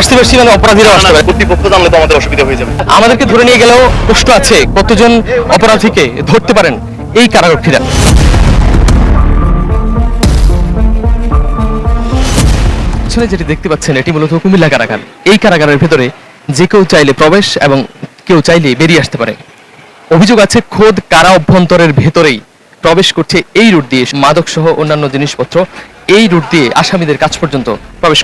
আসতে পারছি মানে অপরাধীরাও আসতে পারে। কর্তৃপক্ষ জানলে তো আমাদের অসুবিধা হয়ে যাবে। আমাদেরকে ধরে নিয়ে গেলেও প্রশ্ন আছে কতজন অপরাধীকে ধরতে পারেন এই কারারক্ষীরা। আসলে যেটি দেখতে পাচ্ছেন এটি মূলত কুমিল্লা কারাগার। এই কারাগারের ভেতরে যে কেউ চাইলে প্রবেশ এবং কেউ চাইলে বেরিয়ে আসতে পারে। অভিযোগ আছে খোদ কারা অভ্যন্তরের ভেতরেই প্রবেশ করছে এই রুট দিয়ে, মাদক সহ অন্যান্য জিনিসপত্র এই রুট দিয়ে আসামিদের কাছ পর্যন্ত প্রবেশ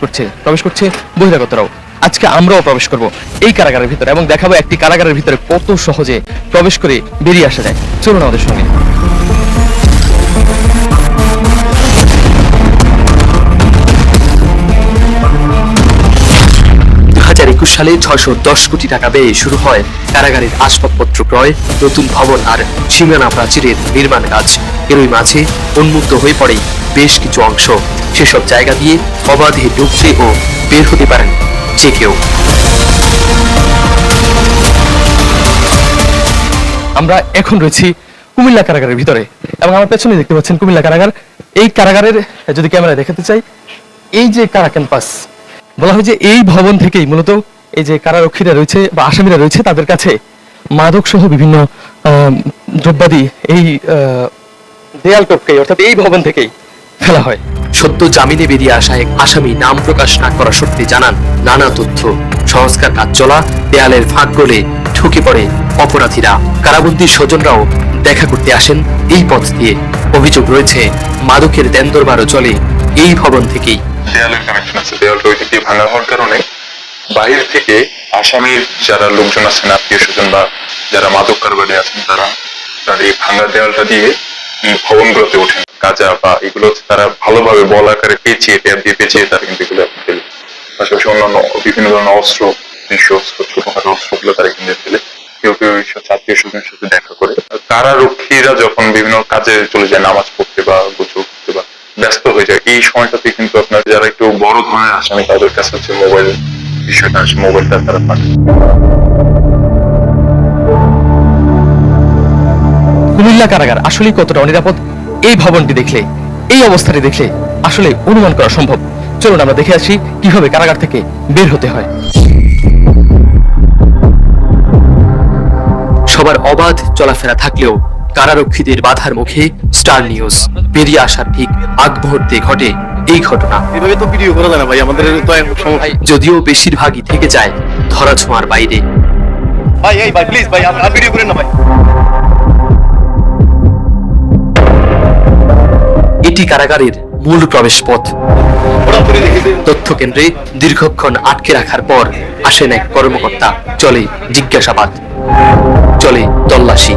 করছে বহিরাগতরাও। আজকে আমরাও প্রবেশ করব এই কারাগারের ভিতরে এবং দেখাবো একটি কারাগারের ভিতরে কত সহজে প্রবেশ করে বেরিয়ে আসা যায়। চলুন আমাদের সঙ্গে। 2021 সালে 610 কোটি টাকা ব্যয়ে শুরু হয় কারাগারের আসবাবপত্র ক্রয়, নতুন ভবন আর সীমানা প্রাচীরের নির্মাণ কাজ। এরই মাঝে উন্মুক্ত হয়ে পড়ে বেশ কিছু অংশ। সেসব জায়গা দিয়ে অবাধে ঢুকতে ও বের হতে পারেন যে কেউ। আমরা এখন রয়েছি কুমিল্লা কারাগারের ভিতরে এবং আমার পেছনে দেখতে পাচ্ছেন কুমিল্লা কারাগার। এই কারাগারের যদি ক্যামেরায় দেখাতে চাই, এই যে কারা ক্যাম্পাস বলা হয় যে এই ভবন থেকেই মূলত এই যে কারারক্ষীরা রয়েছে বা আসামিরা রয়েছে তাদের কাছে মাদক সহ বিভিন্ন দ্রব্যাদি এই দেয়াল টপকে অর্থাৎ এই ভবন থেকেই ফেলা হয়। সদ্য জামিনে বেরিয়ে আসা এক আসামি নাম প্রকাশ না করা সত্যি জানান নানা তথ্য। সংস্কার কাজ চলা দেয়ালের ফাঁক গলে ঢুকে পড়ে অপরাধীরা। কারাবন্দী স্বজনরাও দেখা করতে আসেন এই পথ দিয়ে। অভিযোগ রয়েছে মাদকের দেনদরবারও চলে এই ভবন থেকেই। দেয়ালের কানেকশন আছে, দেয়ালটা ওই দিক দিয়ে ভাঙা হওয়ার কারণে বাহির থেকে আসামির যারা লোকজন আছেন, আত্মীয় স্বজন বা যারা মাদক কারবারি আছেন, তারা এই ভাঙা দেয়ালটা দিয়ে ভবনগুলোতে ওঠেন। গাঁজা বা এগুলো তারা ভালোভাবে বল আকারে পেঁচিয়ে, ট্যাপ দিয়ে পেঁচিয়ে তারা কিন্তু এগুলো ফেলে। পাশাপাশি অন্যান্য বিভিন্ন ধরনের অস্ত্র, ছোটখাটো অস্ত্রগুলো তারা কিনে ফেলে। কেউ কেউ আত্মীয় স্বজনের সাথে দেখা করে। কারারক্ষীরা যখন বিভিন্ন কাজে চলে যায়, নামাজ পড়তে বা গোসল করতে বা ব্যস্ত হয়ে যায়, এই সময়টাতে কিন্তু আপনার যারা একটু বড় ধরনের আসামি তাদের কাছে হচ্ছে মোবাইল বিষয়টা আসে, মোবাইলটা তারা পাঠায়। কুমিল্লা কারাগার আসলে কতটা অনিরাপদ এই ভবনটি দেখলে, এই অবস্থাটি দেখলে আসলে অনুমান করা সম্ভব। চলুন আমরা দেখে আসি কিভাবে কারাগার থেকে বের হতে হয়। সবার অবাধ চলাফেরা থাকলেও কারারক্ষীদের বাধার মুখে স্টার নিউজ। বেরিয়ে আসার ঠিক আগ মুহূর্তে ঘটে এই ঘটনা। এভাবে তো ভিডিও করা যায় না ভাই, আমাদের তো সমস্যা। যদিও বেশিরভাগই থেকে যায় ধরাছোঁয়ার বাইরে। ভাই এই ভাই প্লিজ ভাই, আপনি ভিডিও করেন না ভাই। এটি কারাগারের মূল প্রবেশ পথ। তথ্য কেন্দ্রে দীর্ঘক্ষণ আটকে রাখার পর আসেন এক কর্মকর্তা। চলে জিজ্ঞাসাবাদ, চলে তল্লাশি।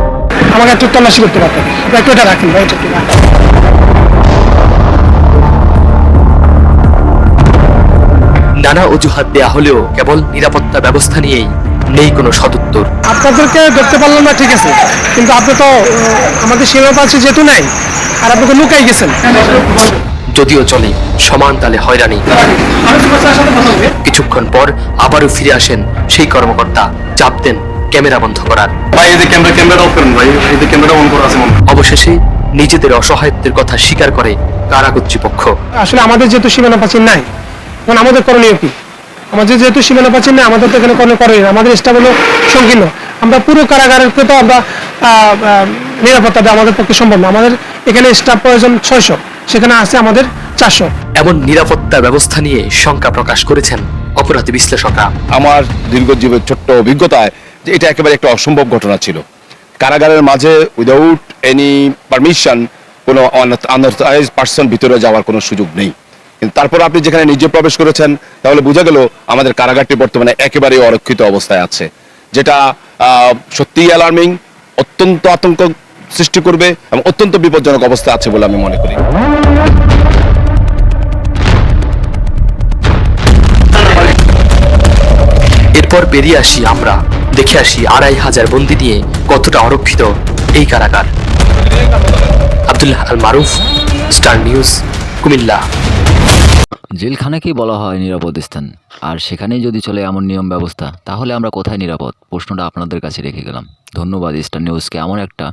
আমাকে একটু তল্লাশি করতে পারতেন, একটু এটা রাখেন ভাই, এটা একটু রাখেন। নানা অজুহাত দেয়া হলেও কেবল নিরাপত্তা ব্যবস্থা নিয়েই নেই কোনো সদুত্তর। আপনাদেরকে দেখতে পারলাম না ঠিক আছে, কিন্তু আপনি তো আমাদের সীমা পাচ্ছে যেহেতু নাই, আর আপনি তো লুকাই গেছেন। যদিও চলে সমান তালে হয়রানি। কিছুক্ষণ পর আবারও ফিরে আসেন সেই কর্মকর্তা, চাপ দেন ক্যামেরা বন্ধ করার। ভাই এই যে ক্যামেরা অফ করেন ভাই, এই যে ক্যামেরা অন করা আছে মনে হয়। অবশেষে নিজেদের অসহায়ত্বের কথা স্বীকার করে কারা কর্তৃপক্ষ। আসলে আমাদের যেহেতু সীমানা প্রাচীর নাই, এখন আমাদের করণীয় কি? আমাদের যেহেতু সীমানা প্রাচীর নাই, আমাদের তো এখানে কোনো করণীয়। আমাদের স্টাফ হলো সংকীর্ণ। আমরা পুরো কারাগারকে তো আমরা নিরাপত্তা দেওয়া আমাদের পক্ষে সম্ভব না। আমাদের এখানে স্টাফ প্রয়োজন 600, সেখানে আছে আমাদের 400। এমন নিরাপত্তা ব্যবস্থা নিয়ে শঙ্কা প্রকাশ করেছেন অপরাধী বিশ্লেষকরা। আমার দীর্ঘজীবনের ছোট্ট অভিজ্ঞতায় যে এটা একেবারে একটা অসম্ভব ঘটনা ছিল। কারাগারের মাঝে উইদাউট এনি পারমিশন কোনো আনঅথরাইজড পার্সন ভিতরে যাওয়ার কোনো সুযোগ নেই। কিন্তু তারপর আপনি যেখানে নিজে প্রবেশ করেছেন, তাহলে বোঝা গেল আমাদের কারাগারটি বর্তমানে একেবারে অরক্ষিত অবস্থায় আছে, যেটা সত্যিই অ্যালার্মিং, অত্যন্ত আতঙ্ক সৃষ্টি করবে এবং অত্যন্ত বিপজ্জনক অবস্থা আছে বলে আমি মনে করি। এরপর বেরিয়ে আসি আমরা, দেখে আসি 2500 বন্দী নিয়ে কতটা অরক্ষিত এই কারাগার। আব্দুল্লাহ আল মারুফ, স্টার নিউজ, কুমিল্লা। জেলখানাকেই বলা হয় নিরাপদ স্থান, আর সেখানেই যদি চলে এমন নিয়ম ব্যবস্থা, তাহলে আমরা কোথায় নিরাপদ? প্রশ্নটা আপনাদের কাছে রেখে গেলাম। ধন্যবাদ স্টার নিউজকে এমন একটা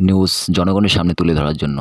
নিউজ জনগণের সামনে তুলে ধরার জন্য।